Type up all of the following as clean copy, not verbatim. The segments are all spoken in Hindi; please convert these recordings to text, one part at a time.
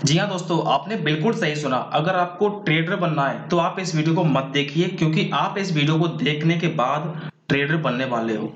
जी हाँ दोस्तों, आपने बिल्कुल सही सुना। अगर आपको ट्रेडर बनना है तो आप इस वीडियो को मत देखिए, क्योंकि आप इस वीडियो को देखने के बाद ट्रेडर बनने वाले हो।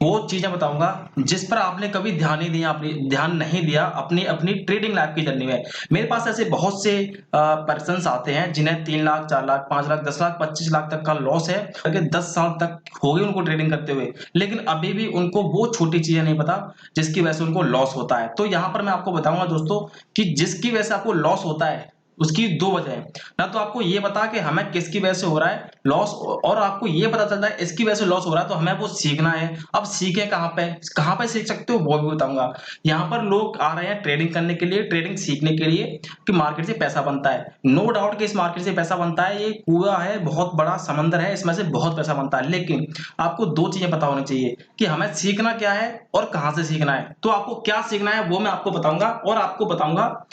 वो चीजें बताऊंगा जिस पर आपने कभी ध्यान नहीं दिया अपनी अपनी ट्रेडिंग लाइफ की जर्नी में। मेरे पास ऐसे बहुत से पर्सन्स आते हैं जिन्हें 3 लाख, 4 लाख, 5 लाख, 10 लाख, 25 लाख तक का लॉस है, करके 10 साल तक हो गए उनको ट्रेडिंग करते हुए, लेकिन अभी भी उनको वो छोटी चीजें नहीं पता जिसकी वजह से उनको लॉस होता है। तो यहाँ पर मैं आपको बताऊंगा दोस्तों कि जिसकी वजह से आपको लॉस होता है उसकी दो वजह है। ना तो आपको ये पता कि हमें किसकी वजह से हो रहा है लॉस, और आपको ये पता चलता है इसकी वजह से लॉस हो रहा है, तो हमें वो सीखना है। अब सीखे कहाँ पे सीख सकते हो वो भी बताऊंगा। यहाँ पर लोग आ रहे हैं ट्रेडिंग करने के लिए, ट्रेडिंग सीखने के लिए कि मार्केट से पैसा बनता है। नो डाउट कि इस मार्केट से पैसा बनता है, ये कुआं है, बहुत बड़ा समंदर है, इसमें से बहुत पैसा बनता है। लेकिन आपको दो चीजें पता होनी चाहिए कि हमें सीखना क्या है और कहां से सीखना है। तो आपको क्या सीखना है वो मैं आपको बताऊंगा, और आपको बताऊंगा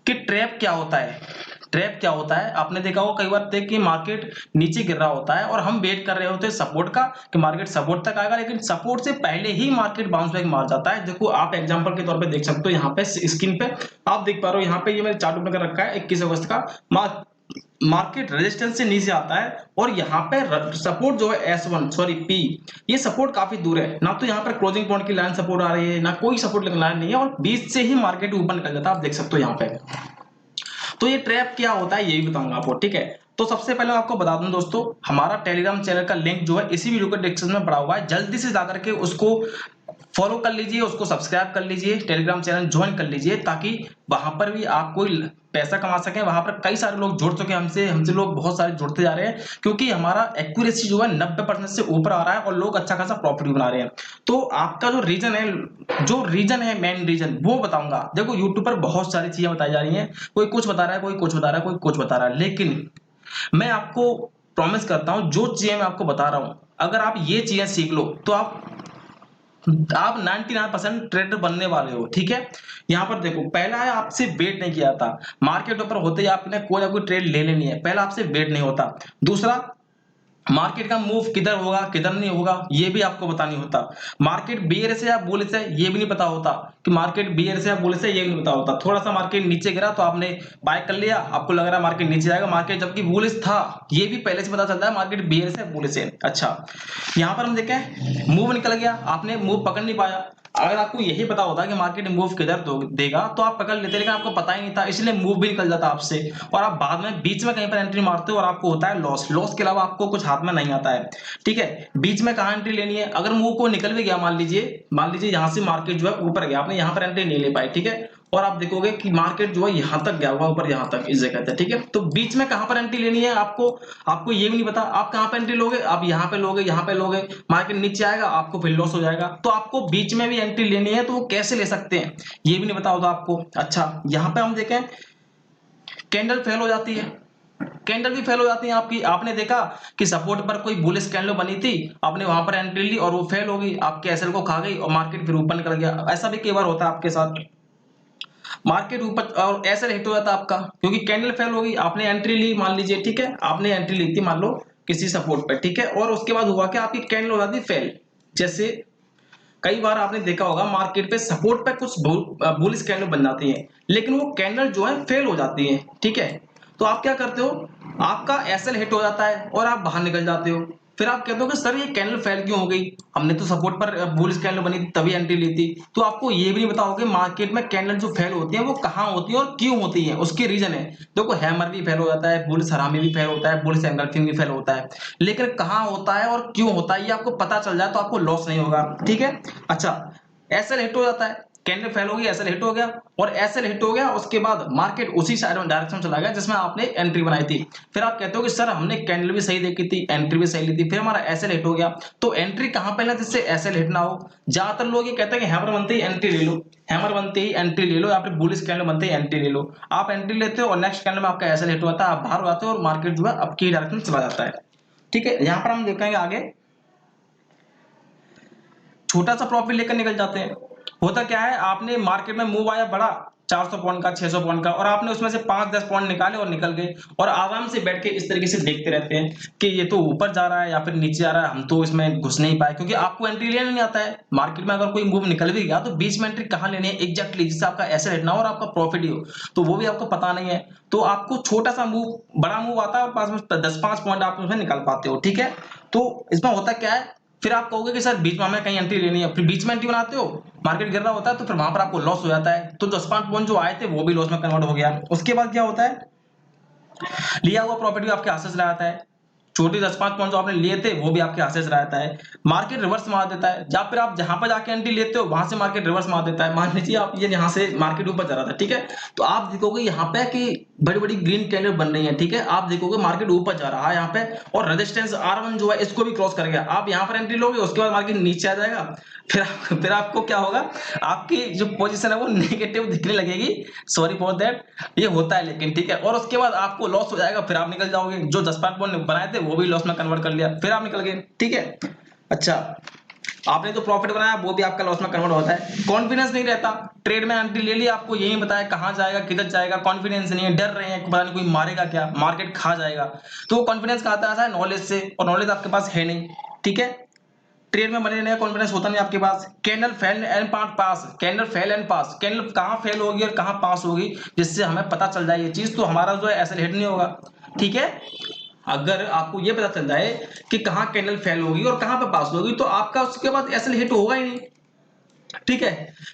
कि ट्रैप क्या होता है। ट्रैप क्या होता है, आपने देखा होगा कई बार देख कि मार्केट नीचे गिर रहा होता है और हम वेट कर रहे होते हैं सपोर्ट का कि मार्केट सपोर्ट तक आएगा, लेकिन सपोर्ट से पहले ही मार्केट बाउंस बैक मार जाता है। देखो आप एग्जांपल के तौर पे देख सकते हो, यहाँ पे स्क्रीन पे आप देख पा रहे हो, यहाँ पे ये मैंने चार्ट ओपन कर रखा है 21 अगस्त का। मार्केट रेजिस्टेंस से नीचे आता है और यहाँ पे सपोर्ट जो है S1 सॉरी P, ये सपोर्ट काफी दूर है। ना तो यहाँ पर क्लोजिंग पॉइंट की लाइन सपोर्ट आ रही है, ना कोई सपोर्ट लाइन नहीं है, और बीच से ही मार्केट ऊपर निकल जाता है, आप देख सकते हो यहाँ पे। तो ये ट्रैप क्या होता है ये भी बताऊंगा आपको, ठीक है। तो सबसे पहले आपको बता दूं दोस्तों, हमारा टेलीग्राम चैनल का लिंक जो है इसी वीडियो के डिस्क्रिप्शन में पड़ा हुआ है, जल्दी से जाकर के उसको फॉलो कर लीजिए, उसको सब्सक्राइब कर लीजिए, टेलीग्राम चैनल ज्वाइन कर लीजिए, ताकि वहां पर भी आप कोई पैसा कमा सकें। वहां पर कई सारे लोग जुड़ चुके हैं हमसे, हमसे लोग बहुत सारे जुड़ते जा रहे हैं, क्योंकि हमारा एक्यूरेसी जो है 90% से ऊपर आ रहा है और लोग अच्छा खासा प्रॉफिट भी बना रहे हैं। तो आपका जो रीजन है मेन रीजन वो बताऊंगा। देखो यूट्यूब पर बहुत सारी चीजें बताई जा रही हैं, कोई कुछ बता रहा है, कोई कुछ बता रहा है, कोई कुछ बता रहा है, लेकिन मैं आपको प्रॉमिस करता हूं जो चीजें मैं आपको बता रहा हूं, अगर आप ये चीजें सीख लो तो आप 99% ट्रेडर बनने वाले हो, ठीक है। यहां पर देखो, पहला है आपसे वेट नहीं किया जाता, मार्केट ऊपर होते ही आपने कोई ना कोई ट्रेड ले लेनी है, पहला आपसे वेट नहीं होता। दूसरा, मार्केट का मूव किधर होगा किधर नहीं होगा ये भी आपको पता नहीं होता। मार्केट बियरिश है या बुलिश है ये भी नहीं पता होता, कि मार्केट बियरिश है या बुलिश है ये भी नहीं पता होता। थोड़ा सा मार्केट नीचे गिरा तो आपने बाय कर लिया, आपको लग रहा है मार्केट नीचे जाएगा, मार्केट जबकि बुलिश था, ये भी पहले से पता चलता है मार्केट बियरिश है बुलिश है। अच्छा, यहां पर हम देखें मूव निकल गया, आपने मूव पकड़ नहीं पाया। अगर आपको यही पता होता कि मार्केट मूव किधर देगा तो आप पकड़ लेते, लेकिन आपको पता ही नहीं था, इसलिए मूव भी निकल जाता आपसे, और आप बाद में बीच में कहीं पर एंट्री मारते हो और आपको होता है लॉस। लॉस के अलावा आपको कुछ हाथ में नहीं आता है, ठीक है। बीच में कहाँ एंट्री लेनी है, अगर मूव को निकल भी गया, मान लीजिए यहां से मार्केट जो है ऊपर गया, आपने यहां पर एंट्री नहीं ले पाई, ठीक है, और आप देखोगे कि मार्केट जो है यहां तक गया हुआ, ऊपर यहां तक इस जगह तक, ठीक है। तो बीच में कहां पर एंट्री लेनी है आपको, आपको ये भी नहीं पता, आप कहां पर एंट्री लोगे, आप यहां पे लोगे, यहां पे लोगे, मार्केट नीचे आएगा, आपको फिर लॉस हो जाएगा। तो आपको बीच में भी एंट्री लेनी है तो वो कैसे ले सकते हैं ये भी नहीं पता होता आपको। अच्छा, यहां पे हम देखें कैंडल फेल हो जाती है, कैंडल भी फेल हो जाती है आपकी। आपने देखा कि सपोर्ट पर कोई बुलिश कैंडल बनी थी, आपने वहां पर एंट्री ली और वो फेल हो गई, आपके एसएल को खा गई और मार्केट फिर ऊपर निकल गया। ऐसा भी कई बार होता है आपके साथ, मार्केट ऊपर और एसएल हिट हो जाता है आपका, क्योंकि कैंडल फेल हो गई, आपने एंट्री ली, मान लीजिए, ठीक है, आपने एंट्री ली थी मान लो किसी सपोर्ट पर, ठीक है, और उसके बाद हुआ कि आपकी कैंडल हो जाती फेल। जैसे कई बार आपने देखा होगा मार्केट पे सपोर्ट पे कुछ बुलिश कैंडल बन जाती है, लेकिन वो कैंडल जो है फेल हो जाती है, ठीक है। तो आप क्या करते हो, आपका एसएल हिट हो जाता है और आप बाहर निकल जाते हो। फिर आप कहते हो कि सर ये कैंडल फेल क्यों हो गई, हमने तो सपोर्ट पर बुलिश कैंडल बनी थी तभी एंट्री ली थी। तो आपको ये भी नहीं बताओ कि मार्केट में कैंडल जो फेल होती है वो कहाँ होती है और क्यों होती है, उसके रीजन है। देखो हैमर भी फेल हो जाता है, बुलिश हरामी भी फेल होता है, बुलिश एंगल्फिंग भी फेल होता है, लेकिन कहाँ होता है और क्यों होता है ये आपको पता चल जाए तो आपको लॉस नहीं होगा, ठीक है। अच्छा, एसएल हिट हो जाता है, कैंडल फेल होगी, एसएल हिट हो गया, और एसएल हिट हो गया उसके बाद मार्केट उसी साइड में डायरेक्शन चला गया जिसमें आपने एंट्री बनाई थी। फिर आप कहते हो कि सर हमने कैंडल भी सही देखी थी, एंट्री भी सही ली थी, फिर हमारा एसएल हिट हो गया। तो एंट्री कहां पे लेना जिससे एसएल हिट ना हो। ज्यादातर लोग ये कहते हैं कि हैमर बनते ही एंट्री ले लो, हैमर बनते ही एंट्री ले लो, या फिर बुलिश कैंडल बनते ही एंट्री ले लो। आप एंट्री लेते हो और नेक्स्ट कैंडल में आपका एसएल हिट होता है, आप बाहर हो जाते हो और मार्केट जो है आपकी डायरेक्शन में चला जाता है, ठीक है। यहां पर हम देखेंगे आगे छोटा सा प्रॉफिट लेकर निकल जाते हैं। होता क्या है, आपने मार्केट में मूव आया बड़ा, 400 पॉइंट का, 600 पॉइंट का, और आपने उसमें से 5-10 पॉइंट निकाले और निकल गए, और आराम से बैठ के इस तरीके से देखते रहते हैं कि ये तो ऊपर जा रहा है या फिर नीचे आ रहा है, हम तो इसमें घुस नहीं पाए, क्योंकि आपको एंट्री लेना नहीं आता है। मार्केट में अगर कोई मूव निकल भी गया तो बीच में एंट्री कहाँ लेनी है एग्जैक्टली, जिससे आपका ऐसे लेना हो और आपका प्रॉफिट ही हो, तो वो भी आपको पता नहीं है। तो आपको छोटा सा मूव, बड़ा मूव आता है और पास में 10-5 पॉइंट आप उसमें निकाल पाते हो, ठीक है। तो इसमें होता क्या है, फिर आप कहोगे कि सर बीच में हमें कहीं एंट्री लेनी है, फिर बीच में एंट्री बनाते हो, मार्केट गिर रहा होता है, तो फिर वहां पर आपको लॉस हो जाता है, तो 10-5 पॉइंट जो आए थे वो भी लॉस में कन्वर्ट हो गया। उसके बाद क्या होता है, लिया हुआ प्रॉफिट भी आपके हाथ से चला जाता है, छोटी 10-5 पॉइंट जो आपने लिए थे वो भी आपके हाथ से चला जाता है, मार्केट रिवर्स मार देता है, या फिर आप जहां पर जाके एंट्री लेते हो वहां से मार्केट रिवर्स मार देता है। मान लीजिए आप ये यहाँ से मार्केट ऊपर जा रहा था, ठीक है, तो आप देखोगे यहाँ पे कि बड़ी बड़ी ग्रीन कैंडल बन रही है, ठीक है, आप देखोगे मार्केट ऊपर जा रहा है यहाँ पे, और रेजिस्टेंस R1 जो है इसको भी क्रॉस कर गया, आप यहाँ पर एंट्री लोगे, उसके बाद मार्केट नीचे आ जाएगा, फिर आपको क्या होगा, आपकी जो पोजीशन है वो नेगेटिव दिखने लगेगी, सॉरी फॉर दैट, ये होता है लेकिन, ठीक है, और उसके बाद आपको लॉस हो जाएगा, फिर आप निकल जाओगे, जो 10-5 पॉइंट बनाए थे वो भी लॉस में कन्वर्ट कर लिया, फिर आप निकल गए, ठीक है। अच्छा, आपने जो प्रॉफिट बनाया वो भी आपका लॉस में कन्वर्ट होता है। कॉन्फिडेंस नहीं रहता, ट्रेड में एंट्री ले लिया, आपको यही बताया कहां जाएगा किधर जाएगा, कॉन्फिडेंस नहीं है, डर रहे हैं पता नहीं कोई मारेगा क्या, मार्केट खा जाएगा, तो कॉन्फिडेंस कहाँ आता है, नॉलेज से, और नॉलेज आपके पास है नहीं, ठीक है। ट्रेड में बने रहने का कॉन्फिडेंस होता नहीं आपके पास। Candle fail and pass, candle fail and pass, candle कहां फेल होगी और कहां पास होगी, जिससे हमें पता चल जाए ये चीज, तो हमारा जो है ऐसे हिट नहीं होगा, ठीक है। अगर आपको ये पता चल जाए कि कहां कैंडल फेल होगी और कहां पे पास होगी, तो आपका उसके बाद ऐसे हिट होगा ही नहीं, ठीक है।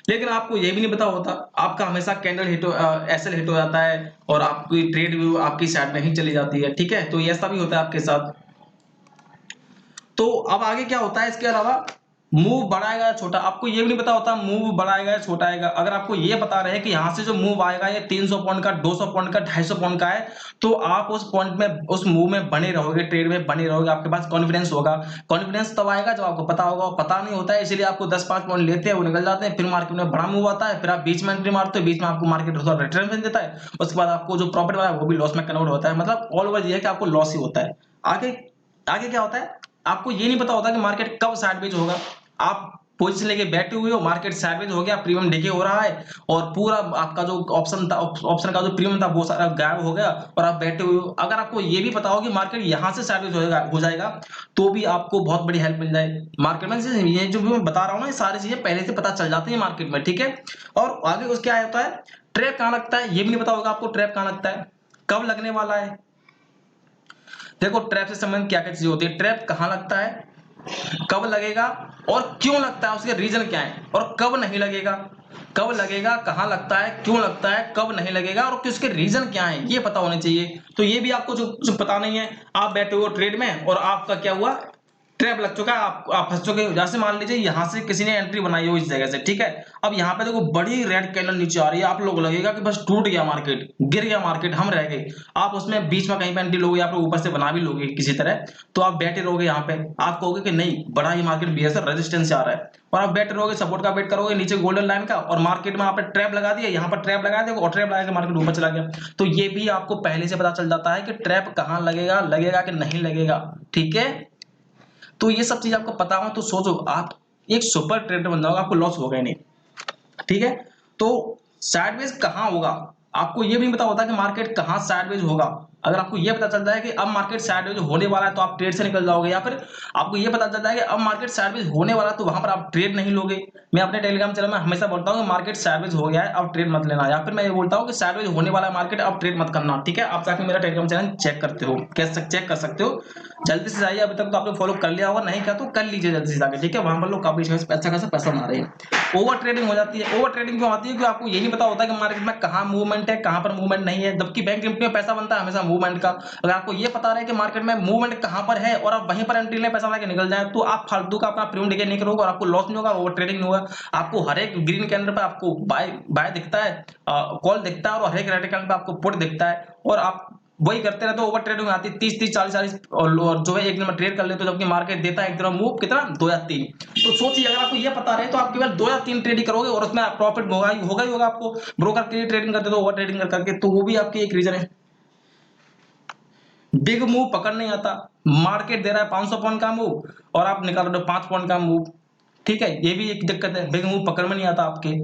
लेकिन आपको ये भी नहीं पता होता, आपका हमेशा कैंडल हिट एसएल हिट हो जाता है और आपकी ट्रेड व्यू आपकी साइड में ही चली जाती है, ठीक है, तो ये ऐसा भी होता है आपके साथ। तो अब आगे क्या होता है, इसके अलावा मूव बढ़ाएगा या छोटा, आपको ये भी नहीं पता होता मूव बढ़ाएगा या छोटा आएगा। अगर आपको ये पता रहे कि यहां से जो मूव आएगा ये 300 पॉइंट का, 200 पॉइंट का, 250 पॉइंट का है, तो आप उस पॉइंट में, उस मूव में बने रहोगे, ट्रेड में बने रहोगे, आपके पास कॉन्फिडेंस होगा। कॉन्फिडेंस तब आएगा जब आपको पता होगा, पता नहीं होता है इसलिए आपको 10-5 पॉइंट लेते हैं, वो निकल जाते हैं, फिर मार्केट में बड़ा मूव आता है, फिर आप बीच में एंट्री मारते हो, बीच में आपको मार्केट थोड़ा रिटर्न देता है, उसके बाद आपको जो प्रॉफिट वाला है वो भी लॉस में कन्वर्ट होता है। मतलब ऑल ओवर ये है कि आपको लॉस ही होता है। आगे आगे क्या होता है, आपको ये नहीं पता होता कि मार्केट कब साइडवेज होगा। आप पोजीशन लेके बैठे हुए हो, मार्केट साइडवेज हो गया, प्रीमियम डिके हो रहा है, और पूरा आपका जो ऑप्शन था, ऑप्शन का जो प्रीमियम था वो सारा गायब हो गया, और आप बैठे हुए हो। अगर आपको ये भी पता हो कि मार्केट यहां से साइडवेज हो जाएगा, तो भी आपको बहुत बड़ी हेल्प मिल जाए मार्केट में। ये जो भी मैं बता रहा हूँ ना, ये सारी चीजें पहले से पता चल जाती है मार्केट में, ठीक है। और आगे उसके क्या होता है, ट्रैप कहां लगता है, ये भी नहीं पता होगा आपको, ट्रैप कहां लगता है, कब लगने वाला है। देखो, ट्रैप से संबंधित क्या क्या चीजें होती है, ट्रैप कहां लगता है, कब लगेगा और क्यों लगता है, उसके रीजन क्या है, और कब नहीं लगेगा, कब लगेगा, कहां लगता है, क्यों लगता है, कब नहीं लगेगा, और उसके रीजन क्या है, ये पता होने चाहिए। तो ये भी आपको जो पता नहीं है, आप बैठे हो ट्रेड में और आपका क्या हुआ, ट्रैप लग चुका है, आप फंस चुके हो। जैसे मान लीजिए यहां से किसी ने एंट्री बनाई हो इस जगह से, ठीक है, अब यहाँ पे देखो बड़ी रेड कैंडल नीचे आ रही है, आप लोग लगेगा कि बस टूट गया मार्केट, गिर गया मार्केट, हम रह गए। आप उसमें बीच में कहीं पे एंट्री लोगे या फिर ऊपर से बना भी लोगे किसी तरह, तो आप बैठे रहोगे यहाँ पे, आप कहोगे कि नहीं बड़ा ही मार्केट बीएसआर रेजिस्टेंस से आ रहा है, और आप बैठे रहोगे, सपोर्ट का वेट करोगे नीचे गोल्डन लाइन का, और मार्केट में आपने ट्रैप लगा दिया, यहाँ पर ट्रैप लगा दिया और ट्रैप लगा के मार्केट ऊपर चला गया। तो ये भी आपको पहले से पता चल जाता है कि ट्रैप कहाँ लगेगा, लगेगा कि नहीं लगेगा, ठीक है। तो ये सब चीज आपको पता हो तो सोचो आप एक सुपर ट्रेडर बन जाओगे, आपको लॉस होगा ही नहीं, ठीक है। तो साइडवेज कहां होगा, आपको ये भी नहीं पता होता कि मार्केट कहां साइडवेज होगा। अगर आपको ये पता चलता है कि अब मार्केट साइडवेज होने वाला है तो आप ट्रेड से निकल जाओगे, या फिर आपको ये पता चलता है कि अब मार्केट साइडवेज होने वाला है तो वहां पर आप ट्रेड नहीं लोगे। मैं अपने टेलीग्राम चैनल में हमेशा बोलता हूँ कि मार्केट साइडवेज हो गया है अब ट्रेड मत लेना, या फिर मैं ये बोलता हूँ कि साइडवेज होने वाला है मार्केट अब ट्रेड मत करना, ठीक है। आप जाकर मेरा टेलीग्राम चैनल चेक करते हो, कैसे चेक कर सकते हो, जल्दी से जाइए, अभी तक तो आपने फॉलो कर लिया होगा, नहीं किया तो कर लीजिए जल्दी से जाकर, ठीक है। वहां पर लोग काफी अच्छा खासा पैसा बना रहे हैं। ओवर ट्रेडिंग हो जाती है, ओवर ट्रेडिंग क्यों आती है, क्योंकि आपको ये नहीं पता होता कि मार्केट में कहां मूवमेंट है, कहां पर मूवमेंट नहीं है, जबकि बैंक निफ्टी में पैसा बनता है हमेशा मूवमेंट का। अगर आपको ये पता रहे कि मार्केट में मूवमेंट कहां पर है और आप वहीं पर एंट्री ले पैसा लेके निकल जाए, तो आप फालतू का अपना प्रीमियम डिके नहीं करोगे और आपको लॉस नहीं होगा, ओवर ट्रेडिंग नहीं होगा। आपको हर एक ग्रीन कैंडल पर आपको बाय बाय दिखता है, कॉल दिखता है, और हर एक रेड कैंडल पर आपको पुट दिखता है, और आप वही करते रहते हो। ओवर ट्रेडिंग आती है 30-30, 40-40 और जो है एक दिन में ट्रेड कर लेते हो, जबकि मार्केट देता है एक दिन मूव कितना 2 या 3। तो सोचिए अगर आपको ये पता रहे तो आप केवल 2 या 3 ट्रेड ही करोगे और उसमें प्रॉफिट होगा ही होगा आपको। ब्रोकर के लिए ट्रेडिंग करते हो ओवर ट्रेडिंग करके, तो वो भी आपकी एक रीजन है। बिग मूव पकड़ नहीं आता, मार्केट दे रहा है 500 पॉइंट का मूव और आप निकाल रहे हो 5 पॉइंट का मूव, ठीक है, ये भी एक दिक्कत है, बिग मूव पकड़ में नहीं आता आपके,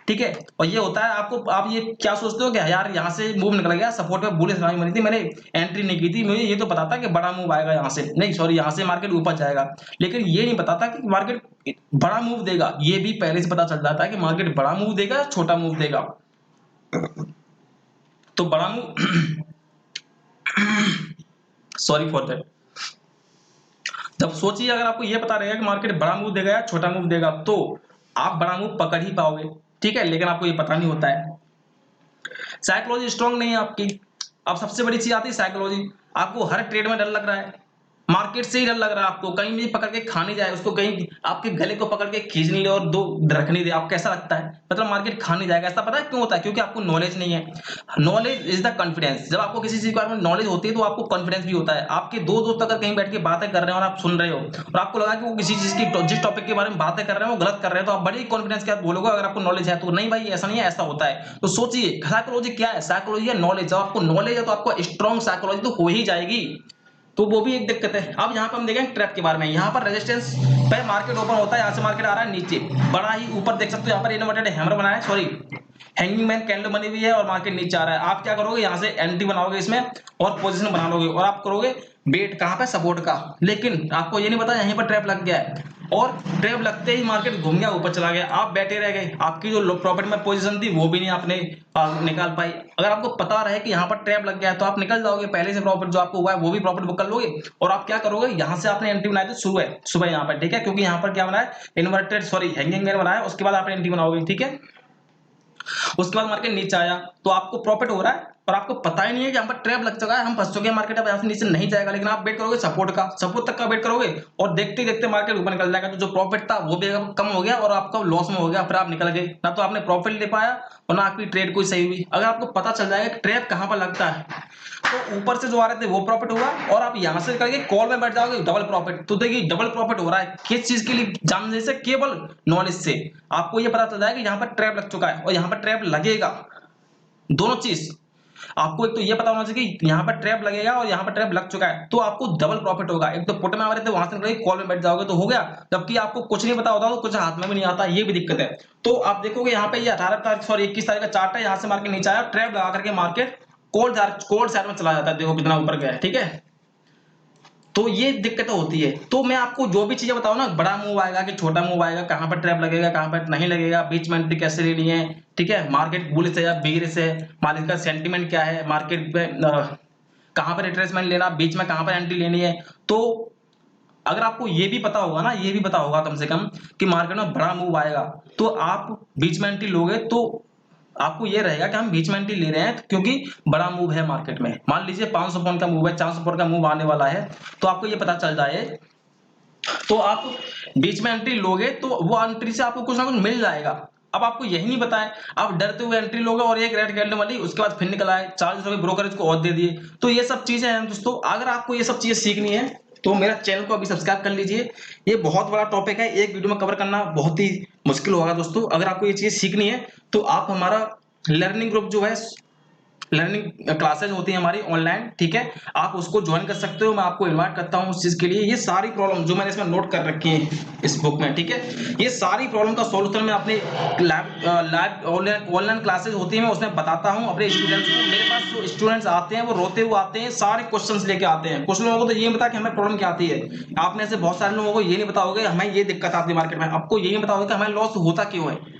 ठीक है। और ये होता है आपको, आप ये क्या सोचते हो कि यार यहाँ से मूव निकल गया, सपोर्ट पे बुलिश लाइन बनी थी, मैंने एंट्री नहीं की थी, मुझे ये तो पता था कि बड़ा मूव आएगा यहाँ से, नहीं सॉरी यहाँ से मार्केट ऊपर जाएगा, लेकिन ये नहीं पता था कि मार्केट बड़ा मूव देगा। ये भी पहले से पता चल जाता है कि मार्केट बड़ा मूव देगा, छोटा मूव देगा। तो बड़ा मूव सॉरी फॉर दैट। जब सोचिए अगर आपको ये पता रहेगा कि मार्केट बड़ा मूव देगा या छोटा मूव देगा, तो आप बड़ा मूव पकड़ ही पाओगे, ठीक है, लेकिन आपको ये पता नहीं होता है। साइकोलॉजी स्ट्रांग नहीं है आपकी। अब सबसे बड़ी चीज आती है साइकोलॉजी। आपको हर ट्रेड में डर लग रहा है, मार्केट से ही डर लग रहा है आपको, कहीं भी पकड़ के खा नहीं जाए उसको, कहीं आपके गले को पकड़ के खींच नहीं ले और दो रख नहीं दे, आपको कैसा लगता है, मतलब मार्केट खा नहीं जाएगा। ऐसा पता है क्यों होता है? क्योंकि आपको नॉलेज नहीं है। Knowledge is the confidence. जब आपको किसी चीज के बारे में नॉलेज होती है तो आपको कॉन्फिडेंस भी होता है। आपके दो दोस्त अगर कहीं बैठ के बातें कर रहे हैं और आप सुन रहे हो और आपको लगा कि वो किसी चीज की, जिस टॉपिक के बारे में बातें कर रहे हैं वो गलत कर रहे हैं, तो आप बड़ी कॉन्फिडेंस के साथ बोलोगे अगर आपको नॉलेज है तो। नहीं भाई ऐसा नहीं है, ऐसा होता है। तो सोचिए साइकोलॉजी क्या है? साइकोलॉजी है नॉलेज। जब आपको नॉलेज है तो आपको स्ट्रॉन्ग साइकोलॉजी तो हो ही जाएगी। तो वो भी एक दिक्कत है। अब यहाँ पर हम देखें ट्रैप के बारे में। यहाँ पर रेजिस्टेंस पे मार्केट ओपन होता है, यहाँ से मार्केट आ रहा है नीचे, बड़ा ही ऊपर देख सकते हो, यहाँ पर इन्वर्टेड हैमर बना है, सॉरी हैंगिंग मैन कैंडल बनी हुई है और मार्केट नीचे आ रहा है। आप क्या करोगे, यहाँ से एंट्री बनाओगे इसमें और पोजीशन बना लोगे और आप करोगे वेट कहाँ पे, सपोर्ट का। लेकिन आपको ये नहीं पता यहीं पर ट्रैप लग गया है और ट्रैप लगते ही मार्केट घूम गया, ऊपर चला गया, आप बैठे रह गए। आपकी जो प्रॉफिट में पोजीशन थी वो भी नहीं आपने निकाल पाई। अगर आपको पता रहे कि यहाँ पर ट्रैप लग गया है तो आप निकल जाओगे, पहले से प्रॉफिट जो आपको हुआ है वो भी प्रॉफिट बुक कर लोगे। और आप क्या करोगे, यहाँ से आपने एंट्री बनाई थी सुबह सुबह यहाँ पर, ठीक है, क्योंकि यहाँ पर क्या बना है, इन्वर्टेड सॉरी हैंगिंग मैन बनाया, उसके बाद आप एंट्री बनाओगे, ठीक है। उसके बाद मार्केट नीचे आया तो आपको प्रॉफिट हो रहा है और आपको पता ही नहीं है कि यहाँ पर ट्रैप लग चुका है, हम फंस चुके हैं, मार्केट अब यहाँ से नीचे नहीं जाएगा। लेकिन आप वेट करोगे सपोर्ट का, सपोर्ट तक का वेट करोगे और देखते देखते मार्केट ऊपर निकल जाएगा। तो जो प्रॉफिट था वो भी कम हो गया और आपका लॉस में हो गया, फिर आप निकल गए, ना तो आपने प्रॉफिट ले पाया और ना आपकी ट्रेड कोई सही हुई। अगर आपको पता चल जाएगा कि ट्रैप कहाँ पर लगता है तो ऊपर से जो आ रहे थे वो प्रॉफिट होगा और आप यहां से करके कॉल में बैठ जाओगे, डबल प्रॉफिट। तो देखिए डबल प्रॉफिट हो रहा है किस चीज के लिए, जानने से, केवल नॉलेज से। आपको ये पता चल जाएगा कि यहाँ पर ट्रैप लग चुका है और यहाँ पर ट्रैप लगेगा, दोनों चीज आपको। एक तो ये पता होना चाहिए कि यहाँ पर ट्रैप लगेगा और यहाँ पर ट्रैप लग चुका है, तो आपको डबल प्रॉफिट होगा। एक तो पुट में आ रहे थे वहां से निकल कॉल में बैठ जाओगे तो हो गया, जबकि आपको कुछ नहीं पता होता तो कुछ हाथ में भी नहीं आता, ये भी दिक्कत है। तो आप देखोगे यहाँ पे ये 18 तारीख सॉरी 21 तारीख का चार्ट है, यहाँ से मार्केट नीचे आया, ट्रैप लगा करके मार्केट कोल्ड साइड में चला जाता है, देखो कितना ऊपर गया है, ठीक है। तो ये दिक्कत होती है। तो मैं आपको जो भी चीजें बताऊं ना, बड़ा मूव आएगा कि छोटा मूव आएगा, कहां पर ट्रैप लगेगा कहां पर नहीं लगेगा, बीच में एंट्री कैसे लेनी है, ठीक है, मार्केट बुलिश है या बेयरिश है, मार्केट का सेंटीमेंट क्या है, मार्केट पे कहां पर रिट्रेसमेंट लेना, बीच में कहां पर एंट्री लेनी है। तो अगर आपको ये भी पता होगा ना, ये भी पता होगा कम से कम कि मार्केट में बड़ा मूव आएगा, तो आप बीच में एंट्री लोगे तो आपको ये रहेगा कि हम बीच में एंट्री ले रहे हैं क्योंकि बड़ा मूव है मार्केट में। मान लीजिए 500 पॉइंट का मूव है, 400 पॉइंट का मूव आने वाला है, तो आपको ये पता चल जाए तो आप बीच में एंट्री लोगे तो वो एंट्री से आपको कुछ ना कुछ मिल जाएगा। अब आपको यही नहीं पता है, आप डरते हुए एंट्री लोगे और एक रेड कैंडल वाली, उसके बाद फिर निकल आए, चार्जेस हो गए, ब्रोकरेज को और दे दिए। तो ये सब चीजें हैं दोस्तों। अगर आपको ये सब चीजें सीखनी है तो मेरा चैनल को अभी सब्सक्राइब कर लीजिए। ये बहुत बड़ा टॉपिक है, एक वीडियो में कवर करना बहुत ही मुश्किल होगा दोस्तों। अगर आपको ये चीज सीखनी है तो आप हमारा लर्निंग ग्रुप जो है, लर्निंग क्लासेज होती है हमारी ऑनलाइन, ठीक है, आप उसको ज्वाइन कर सकते हो। मैं आपको इनवाइट करता हूं उस चीज के लिए। ये सारी प्रॉब्लम जो मैंने इसमें नोट कर रखी है इस बुक में, ठीक है, ये सारी प्रॉब्लम का सॉल्यूशन मैं अपने लाइव ऑनलाइन क्लासेज होती है मैं उसमें बताता हूं अपने स्टूडेंट्स को। मेरे पास जो स्टूडेंट्स आते हैं वो रोते हुए आते हैं, सारे क्वेश्चंस लेके आते हैं। कुछ लोगों को तो ये नहीं पता कि हमें प्रॉब्लम क्या आती है। आप में से बहुत सारे लोगों को ये नहीं पता होगा हमें ये दिक्कत आती है मार्केट में, आपको ये नहीं पता होगा कि हमें लॉस होता क्यों है।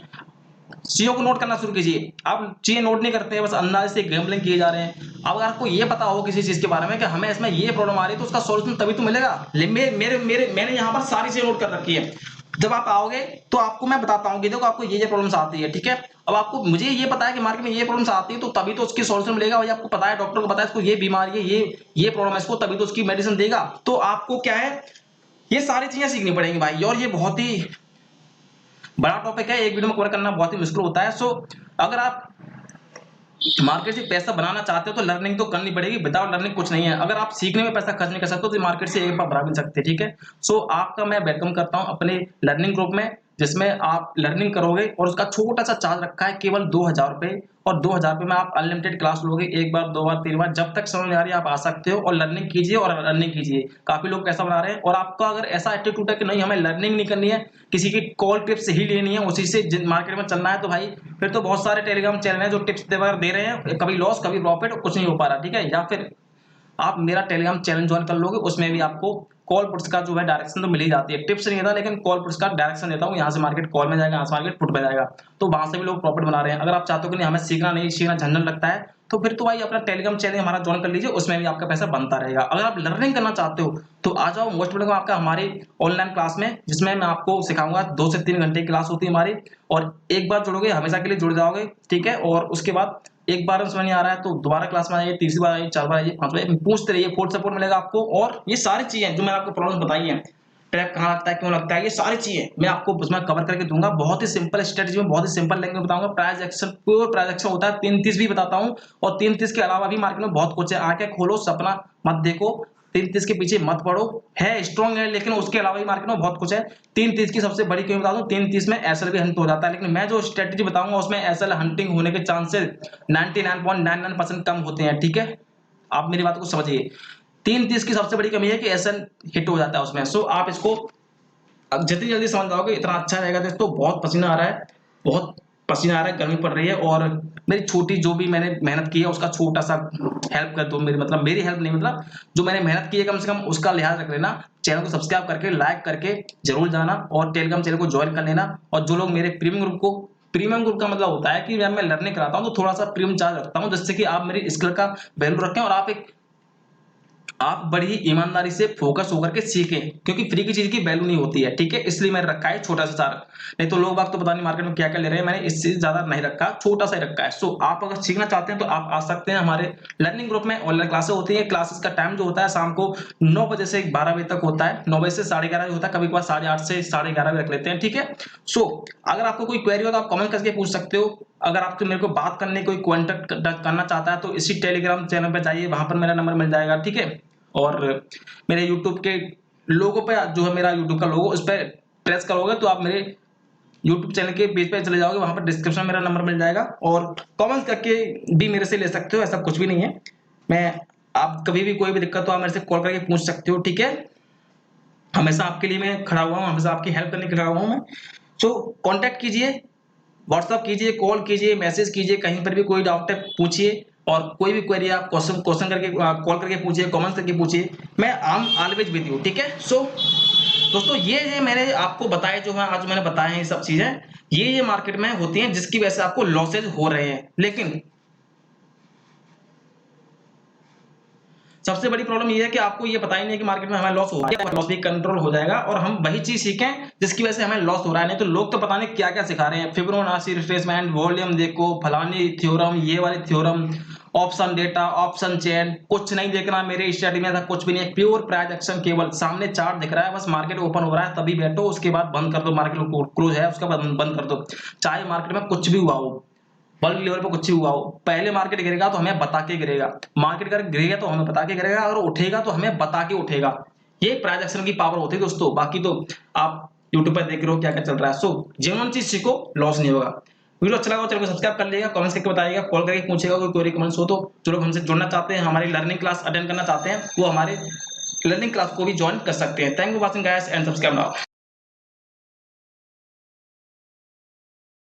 चीजों को नोट करना शुरू कीजिए। आप चीजें नोट नहीं करते हैं, बस अंदाज से गैम्बलिंग किए जा रहे हैं। अब अगर आपको ये पता हो किसी चीज के बारे में कि हमें इसमें ये प्रॉब्लम आ रही है तो उसका सॉल्यूशन तभी तो मिलेगा। मैंने यहाँ पर सारी चीजें नोट कर रखी है। जब आप आओगे तो आपको मैं बताता हूँ कि देखो आपको ये प्रॉब्लम्स आती है, ठीक है। अब आपको मुझे ये पता है कि मार्केट में ये प्रॉब्लम्स आती है तो तभी तो उसकी सॉल्यूशन मिलेगा। भाई आपको पता है, डॉक्टर को पता है इसको ये बीमारी है, ये प्रॉब्लम है इसको, तभी तो उसकी मेडिसिन देगा। तो आपको क्या है, ये सारी चीजें सीखनी पड़ेंगी भाई, और ये बहुत ही बड़ा टॉपिक है, एक वीडियो में कवर करना बहुत ही मुश्किल होता है। सो अगर आप मार्केट से पैसा बनाना चाहते हो तो लर्निंग तो करनी पड़ेगी, विदाउट लर्निंग कुछ नहीं है। अगर आप सीखने में पैसा खर्च नहीं कर सकते तो मार्केट से एक बार बना भी सकते, ठीक है। सो आपका मैं वेलकम करता हूं अपने लर्निंग ग्रुप में। जिसमें आप लर्निंग करोगे और उसका छोटा सा चार्ज रखा है केवल 2000 रुपये, और 2000 रुपये में आप अनलिमिटेड क्लास लोगे, एक बार, दो बार, तीन बार, जब तक समझ में आ रही है आप आ सकते हो और लर्निंग कीजिए और अर्निंग कीजिए। काफी लोग पैसा बना रहे हैं, और आपका अगर ऐसा एटीट्यूड है कि नहीं हमें लर्निंग नहीं करनी है, किसी की कॉल टिप्स ही लेनी है, उसी से मार्केट में चलना है, तो भाई फिर तो बहुत सारे टेलीग्राम चैनल हैं जो टिप्स दे रहे हैं, कभी लॉस कभी प्रॉफिट, कुछ नहीं हो पा रहा, ठीक है। या फिर आप मेरा टेलीग्राम चैनल ज्वाइन कर लोगे, उसमें भी आपको कॉल पुट्स का जो है डायरेक्शन तो मिल ही जाती है, टिप्स नहीं देता लेकिन कॉल पुट्स का डायरेक्शन देता हूँ, यहाँ से मार्केट कॉल में जाएगा, यहाँ से मार्केट पुट में जाएगा, तो वहां से भी लोग प्रॉफिट बना रहे हैं। अगर आप चाहते हो कि नहीं हमें सीखना नहीं सीखना झंझट लगता है, तो फिर तो भाई अपना टेलीग्राम चैनल हमारा ज्वाइन कर लीजिए, उसमें भी आपका पैसा बनता रहेगा। अगर आप लर्निंग करना चाहते हो तो आ जाओ, मोस्ट वेलकम आपका हमारी ऑनलाइन क्लास में, जिसमें मैं आपको सिखाऊंगा, 2 से 3 घंटे की क्लास होती है हमारी, और एक बार जुड़ोगे हमेशा के लिए जुड़ जाओगे, ठीक है। और उसके बाद एक बार समझ नहीं आ रहा है तो दोबारा क्लास में आइए, तीसरी बार आइए, 4 बार आइए, 5 बार पूछते रहिए, फोर्थ सपोर्ट मिलेगा आपको। और ये सारी चीजें जो मैंने आपको प्रॉब्लम बताई है, ट्रैप कहाँ लगता है, क्यों लगता है, ये सारी चीजें मैं आपको उसमें कवर करके दूंगा, बहुत ही सिंपल स्ट्रेटजी में, बहुत ही सिंपल लैंग्वेज में बताऊंगा। Price action, pure price action होता है, 33 भी बताता हूँ, और 33 के अलावा भी मार्केट में बहुत कुछ है। आंखें खोलो, सपना मत देखो, 33 के पीछे मत पड़ो, है स्ट्रॉन्ग है, लेकिन उसके अलावा भी मार्केट में बहुत कुछ है। 33 की सबसे बड़ी क्यों बता दूं, 33 में एसएल भी हंट हो जाता है, लेकिन मैं जो स्ट्रेटजी बताऊंगा उसमें एसएल हंटिंग होने के चांसेस 99.99% कम होते हैं, ठीक है। आप मेरी बात को समझिए, 33 की सबसे बड़ी कमी है कि एसएल हिट हो जाता है उसमें। सो आप इसको अब जितनी जल्दी समझ जाओगे इतना अच्छा रहेगा। दोस्तों बहुत पसीना आ रहा है, बहुत पसीना आ रहा है, गर्मी पड़ रही है, और मेरी छोटी जो भी मैंने मेहनत की है उसका छोटा सा हेल्प कर दो, मेरी मतलब मेरी हेल्प नहीं, मतलब जो मैंने मेहनत की है कम से कम उसका लिहाज रख लेना। चैनल को सब्सक्राइब करके लाइक करके जरूर जाना, और टेलीग्राम चैनल को ज्वाइन कर लेना। और जो लोग मेरे प्रीमियम ग्रुप का मतलब होता है कि जब मैं लर्निंग कराता हूँ तो थोड़ा सा प्रीमियम चार्ज रखता हूँ, जिससे कि आप मेरी स्किल का वैल्यू रखें और आप बड़ी ही ईमानदारी से फोकस होकर के सीखें, क्योंकि फ्री की चीज की वैल्यू नहीं होती है, ठीक है। इसलिए मैंने रखा है छोटा सा चार्ज, नहीं तो लोग बाग तो पता नहीं मार्केट में क्या क्या ले रहे हैं, मैंने इससे ज्यादा नहीं रखा, छोटा सा ही रखा है। सो आप अगर सीखना चाहते हैं तो आप आ सकते हैं हमारे लर्निंग ग्रुप में। ऑनलाइन क्लासेस होती है, क्लासेस का टाइम जो होता है शाम को 9 बजे से 12 बजे तक होता है, 9 बजे से 11:30 होता है, कभी कभार 8:30 से 11:30 भी रख लेते हैं, ठीक है। सो अगर आपको कोई क्वेरी हो तो आप कमेंट करके पूछ सकते हो। अगर आपको मेरे को बात करने कोई कॉन्टेक्ट करना चाहता है तो इसी टेलीग्राम चैनल पे जाइए, वहां पर मेरा नंबर मिल जाएगा, ठीक है। और मेरे YouTube के लोगो पे जो है मेरा YouTube का लोगो, उस पर प्रेस करोगे तो आप मेरे YouTube चैनल के पेज पे चले जाओगे, वहां पर डिस्क्रिप्शन में मेरा नंबर मिल जाएगा, और कमेंट करके भी मेरे से ले सकते हो, ऐसा कुछ भी नहीं है। मैं आप कभी भी कोई भी दिक्कत हो आप मेरे से कॉल करके पूछ सकते हो, ठीक है। हमेशा आपके लिए मैं खड़ा हुआ हूँ, हमेशा आपकी हेल्प करने के लिए खड़ा हुआ हूँ मैं। सो कॉन्टैक्ट कीजिए, व्हाट्सअप कीजिए, कॉल कीजिए, मैसेज कीजिए, कहीं पर भी कोई डाउट है पूछिए, और कोई भी क्वेरी आप क्वेश्चन करके कॉल करके पूछिए, कमेंट करके पूछिए, मैं आम ऑलवेज विद यू, ठीक है। सो दोस्तों ये मैंने आपको बताए जो है आज मैंने बताए हैं ये सब चीजें, ये मार्केट में होती हैं जिसकी वजह से आपको लॉसेज हो रहे हैं। लेकिन सबसे बड़ी प्रॉब्लम ये है कि आपको ये पता ही नहीं है कि मार्केट में हमें लॉस हो रहा है, लॉस भी कंट्रोल हो जाएगा और हम वही चीज सीखें जिसकी वजह से हमें लॉस हो रहा है। नहीं तो लोग तो पता नहीं क्या क्या सिखा रहे हैं, फिबोनाची रिट्रेसमेंट, वॉल्यूम देखो, फलानी थ्योरम, ये वाली theorem, option data, option chain, कुछ नहीं देखना। मेरे स्टडी में ऐसा कुछ भी नहीं है, प्योर प्राइस एक्शन, केवल सामने चार्ट दिख रहा है, बस मार्केट ओपन हो रहा है तभी बैठो, उसके बाद बंद कर दो, मार्केट क्लोज है उसका बंद कर दो, चाहे मार्केट में कुछ भी हुआ हो, बल्क लेवल पे कुछ ही हुआ हो। पहले मार्केट गिरेगा तो हमें बता के गिरेगा, मार्केट अगर गिरेगा तो हमें बता के गिरेगा, और उठेगा तो हमें बता के उठेगा। ये प्राइस एक्शन की पावर होती है दोस्तों। बाकी तो आप यूट्यूब पर देख रहे हो क्या क्या चल रहा है। सो जेन्युइन चीज सीखो, लॉस नहीं होगा। वीडियो अच्छा लगा चैनल को सब्सक्राइब कर लीजिएगा, कमेंट्स करके बताइएगा, कॉल करके पूछेगा, कोई क्वेरी कमेंट्स हो तो। जो लोग हमसे जुड़ना चाहते हैं, हमारी लर्निंग क्लास अटेंड करना चाहते हैं, वो हमारे लर्निंग क्लास को भी ज्वाइन कर सकते हैं। Thank you for watching guys and subscribe now.